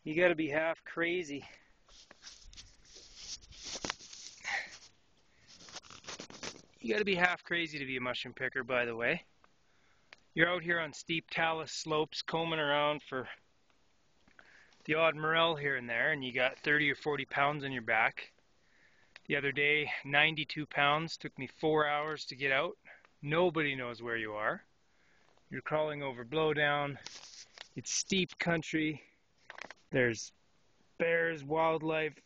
You gotta be half crazy. You gotta be half crazy to be a mushroom picker, by the way. You're out here on steep talus slopes combing around for the odd morel here and there, and you got 30 or 40 pounds on your back. The other day, 92 pounds, took me 4 hours to get out. Nobody knows where you are. You're crawling over blowdown. It's steep country. There's bears, wildlife,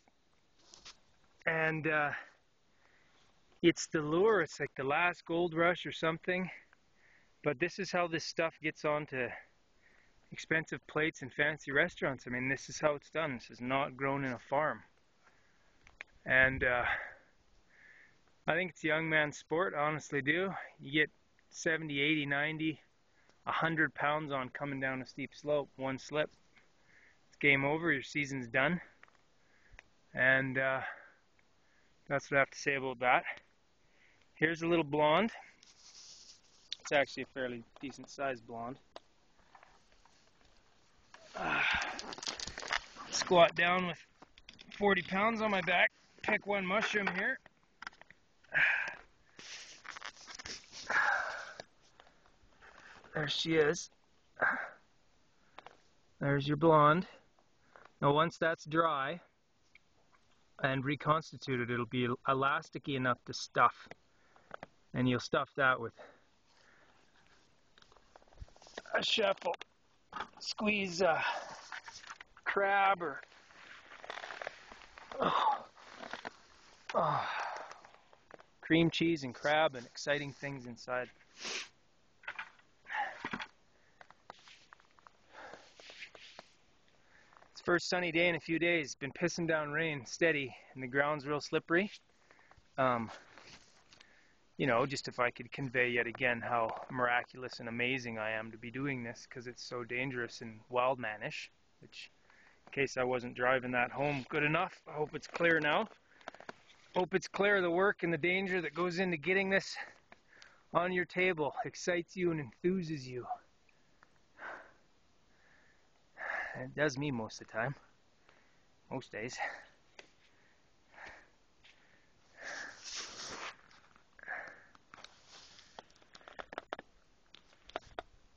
and it's the lure. It's like the last gold rush or something. But this is how this stuff gets onto expensive plates in fancy restaurants. I mean, this is how it's done. This is not grown in a farm. And I think it's a young man's sport, I honestly do. You get 70, 80, 90, 100 pounds on coming down a steep slope, one slip. It's game over, your season's done. And that's what I have to say about that. Here's a little blonde. It's actually a fairly decent sized blonde. Squat down with 40 pounds on my back, pick one mushroom here. There she is. There's your blonde. Now once that's dry and reconstituted, it'll be elasticy enough to stuff. And you'll stuff that with a shuffle. Squeeze a crab or cream cheese and crab and exciting things inside. It's first sunny day in a few days. Been pissing down rain steady and the ground's real slippery. You know, just if I could convey yet again how miraculous and amazing I am to be doing this, because it's so dangerous and wildmanish, which, in case I wasn't driving that home good enough, I hope it's clear now. Hope it's clear the work and the danger that goes into getting this on your table excites you and enthuses you. And it does me most of the time, most days.